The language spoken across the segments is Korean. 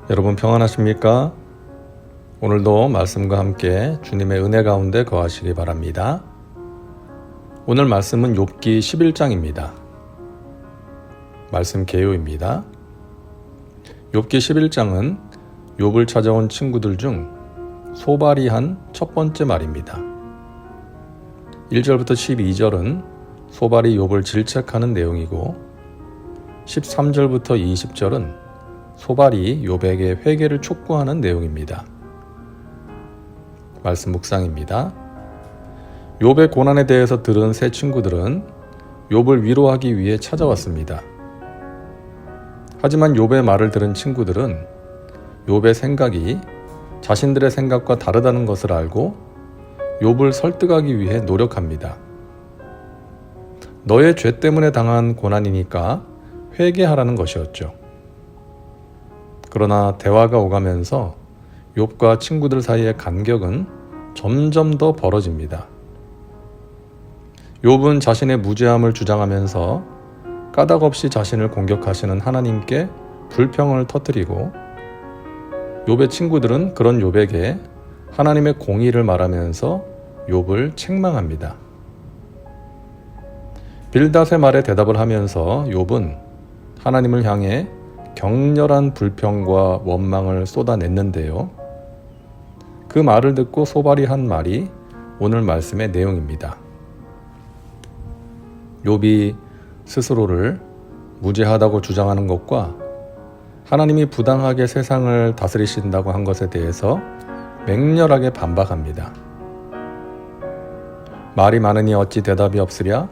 여러분 평안하십니까? 오늘도 말씀과 함께 주님의 은혜 가운데 거하시기 바랍니다. 오늘 말씀은 욥기 11장입니다. 말씀 개요입니다. 욥기 11장은 욥을 찾아온 친구들 중 소발이 한 첫 번째 말입니다. 1절부터 12절은 소발이 욥을 질책하는 내용이고 13절부터 20절은 소발이 욥에게 회개를 촉구하는 내용입니다. 말씀 묵상입니다. 욥의 고난에 대해서 들은 세 친구들은 욥을 위로하기 위해 찾아왔습니다. 하지만 욥의 말을 들은 친구들은 욥의 생각이 자신들의 생각과 다르다는 것을 알고 욥을 설득하기 위해 노력합니다. 너의 죄 때문에 당한 고난이니까 회개하라는 것이었죠. 그러나 대화가 오가면서 욥과 친구들 사이의 간격은 점점 더 벌어집니다. 욥은 자신의 무죄함을 주장하면서 까닭없이 자신을 공격하시는 하나님께 불평을 터뜨리고 욥의 친구들은 그런 욥에게 하나님의 공의를 말하면서 욥을 책망합니다. 빌닷의 말에 대답을 하면서 욥은 하나님을 향해 격렬한 불평과 원망을 쏟아냈는데요. 그 말을 듣고 소발이 한 말이 오늘 말씀의 내용입니다. 욥이 스스로를 무죄하다고 주장하는 것과 하나님이 부당하게 세상을 다스리신다고 한 것에 대해서 맹렬하게 반박합니다. 말이 많으니 어찌 대답이 없으랴?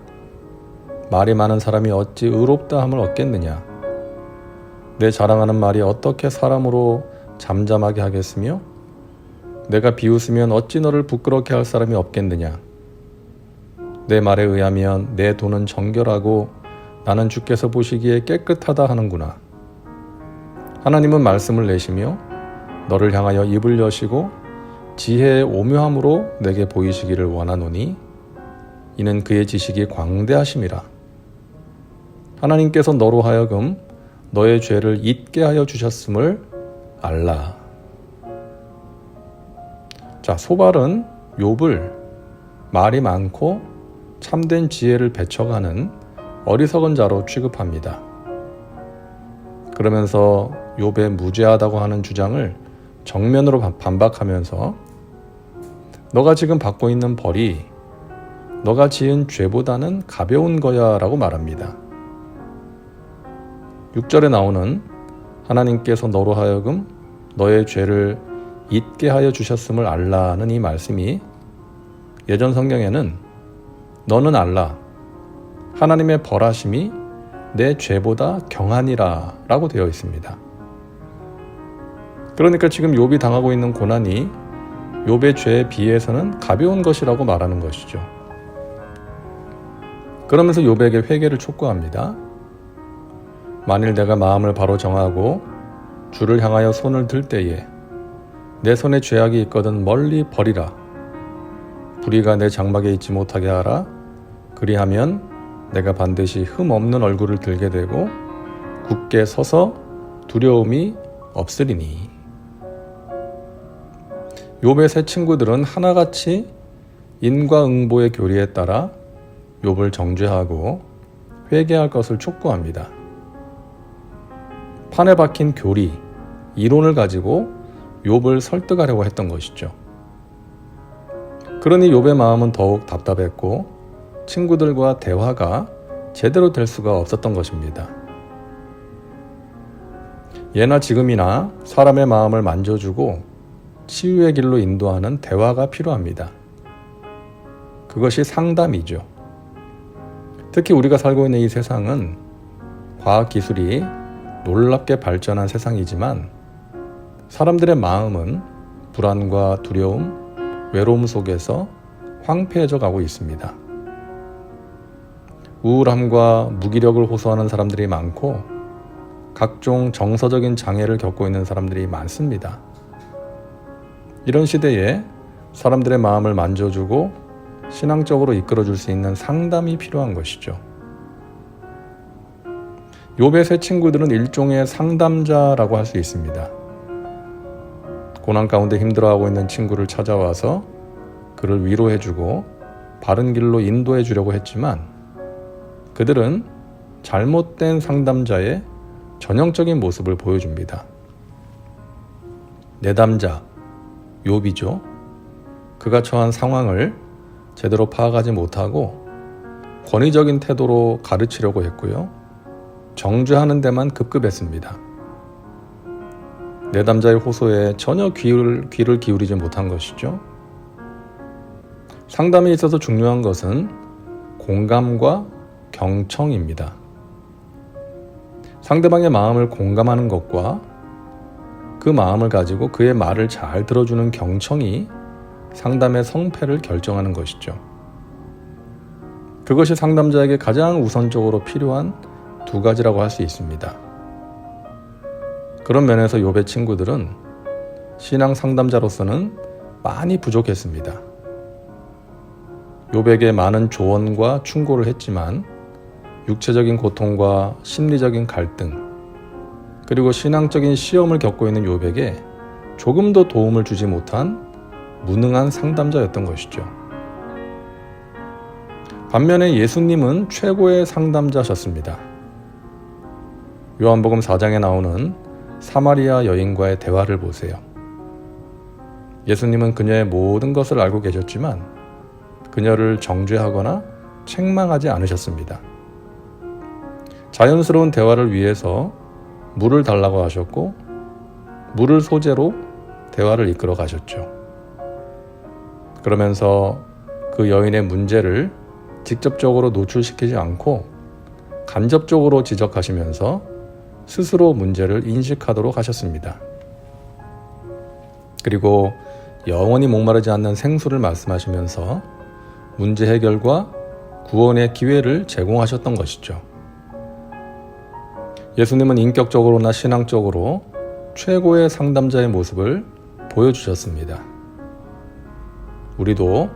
말이 많은 사람이 어찌 의롭다함을 얻겠느냐? 내 자랑하는 말이 어떻게 사람으로 잠잠하게 하겠으며 내가 비웃으면 어찌 너를 부끄럽게 할 사람이 없겠느냐. 내 말에 의하면 내 돈은 정결하고 나는 주께서 보시기에 깨끗하다 하는구나. 하나님은 말씀을 내시며 너를 향하여 입을 여시고 지혜의 오묘함으로 내게 보이시기를 원하노니 이는 그의 지식이 광대하심이라. 하나님께서 너로 하여금 너의 죄를 잊게 하여 주셨음을 알라. 자, 소발은 욥을 말이 많고 참된 지혜를 배척하는 어리석은 자로 취급합니다. 그러면서 욥의 무죄하다고 하는 주장을 정면으로 반박하면서 너가 지금 받고 있는 벌이 너가 지은 죄보다는 가벼운 거야 라고 말합니다. 6절에 나오는 하나님께서 너로 하여금 너의 죄를 잊게 하여 주셨음을 알라는 이 말씀이 예전 성경에는 너는 알라 하나님의 벌하심이 내 죄보다 경하니라 라고 되어 있습니다. 그러니까 지금 욥이 당하고 있는 고난이 욥의 죄에 비해서는 가벼운 것이라고 말하는 것이죠. 그러면서 욥에게 회개를 촉구합니다. 만일 내가 마음을 바로 정하고 주를 향하여 손을 들 때에 내 손에 죄악이 있거든 멀리 버리라. 불의가 내 장막에 있지 못하게 하라. 그리하면 내가 반드시 흠 없는 얼굴을 들게 되고 굳게 서서 두려움이 없으리니. 욥의 세 친구들은 하나같이 인과응보의 교리에 따라 욥을 정죄하고 회개할 것을 촉구합니다. 판에 박힌 교리, 이론을 가지고 욥을 설득하려고 했던 것이죠. 그러니 욥의 마음은 더욱 답답했고 친구들과 대화가 제대로 될 수가 없었던 것입니다. 예나 지금이나 사람의 마음을 만져주고 치유의 길로 인도하는 대화가 필요합니다. 그것이 상담이죠. 특히 우리가 살고 있는 이 세상은 과학기술이 놀랍게 발전한 세상이지만 사람들의 마음은 불안과 두려움, 외로움 속에서 황폐해져 가고 있습니다. 우울함과 무기력을 호소하는 사람들이 많고 각종 정서적인 장애를 겪고 있는 사람들이 많습니다. 이런 시대에 사람들의 마음을 만져주고 신앙적으로 이끌어줄 수 있는 상담이 필요한 것이죠. 욥의 세 친구들은 일종의 상담자라고 할 수 있습니다. 고난 가운데 힘들어하고 있는 친구를 찾아와서 그를 위로해주고 바른 길로 인도해 주려고 했지만 그들은 잘못된 상담자의 전형적인 모습을 보여줍니다. 내담자, 욥이죠. 그가 처한 상황을 제대로 파악하지 못하고 권위적인 태도로 가르치려고 했고요. 정죄하는 데만 급급했습니다. 내담자의 호소에 전혀 귀를 기울이지 못한 것이죠. 상담에 있어서 중요한 것은 공감과 경청입니다. 상대방의 마음을 공감하는 것과 그 마음을 가지고 그의 말을 잘 들어주는 경청이 상담의 성패를 결정하는 것이죠. 그것이 상담자에게 가장 우선적으로 필요한 두 가지라고 할 수 있습니다. 그런 면에서 욥의 친구들은 신앙 상담자로서는 많이 부족했습니다. 욥에게 많은 조언과 충고를 했지만 육체적인 고통과 심리적인 갈등 그리고 신앙적인 시험을 겪고 있는 욥에게 조금도 도움을 주지 못한 무능한 상담자였던 것이죠. 반면에 예수님은 최고의 상담자셨습니다. 요한복음 4장에 나오는 사마리아 여인과의 대화를 보세요. 예수님은 그녀의 모든 것을 알고 계셨지만 그녀를 정죄하거나 책망하지 않으셨습니다. 자연스러운 대화를 위해서 물을 달라고 하셨고 물을 소재로 대화를 이끌어 가셨죠. 그러면서 그 여인의 문제를 직접적으로 노출시키지 않고 간접적으로 지적하시면서 스스로 문제를 인식하도록 하셨습니다. 그리고 영원히 목마르지 않는 생수를 말씀하시면서 문제 해결과 구원의 기회를 제공하셨던 것이죠. 예수님은 인격적으로나 신앙적으로 최고의 상담자의 모습을 보여주셨습니다. 우리도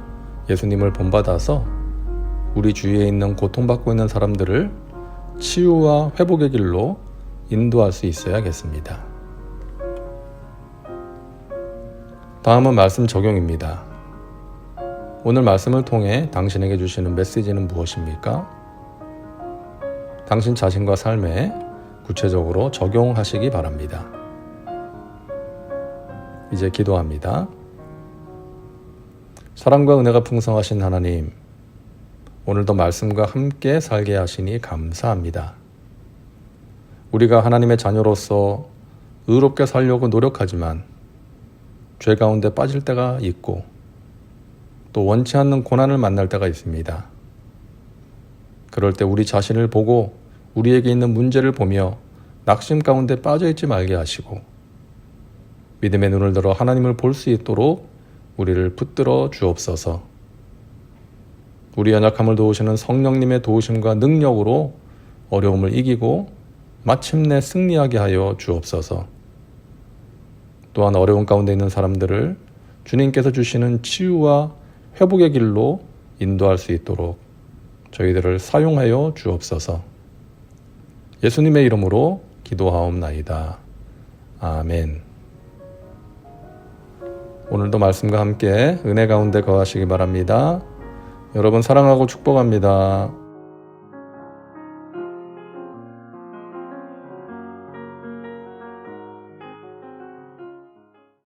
예수님을 본받아서 우리 주위에 있는 고통받고 있는 사람들을 치유와 회복의 길로 인도할 수 있어야겠습니다. 다음은 말씀 적용입니다. 오늘 말씀을 통해 당신에게 주시는 메시지는 무엇입니까? 당신 자신과 삶에 구체적으로 적용하시기 바랍니다. 이제 기도합니다. 사랑과 은혜가 풍성하신 하나님, 오늘도 말씀과 함께 살게 하시니 감사합니다. 우리가 하나님의 자녀로서 의롭게 살려고 노력하지만 죄 가운데 빠질 때가 있고 또 원치 않는 고난을 만날 때가 있습니다. 그럴 때 우리 자신을 보고 우리에게 있는 문제를 보며 낙심 가운데 빠져있지 말게 하시고 믿음의 눈을 들어 하나님을 볼 수 있도록 우리를 붙들어 주옵소서. 우리 연약함을 도우시는 성령님의 도우심과 능력으로 어려움을 이기고 마침내 승리하게 하여 주옵소서. 또한 어려운 가운데 있는 사람들을 주님께서 주시는 치유와 회복의 길로 인도할 수 있도록 저희들을 사용하여 주옵소서. 예수님의 이름으로 기도하옵나이다. 아멘. 오늘도 말씀과 함께 은혜 가운데 거하시기 바랍니다. 여러분 사랑하고 축복합니다.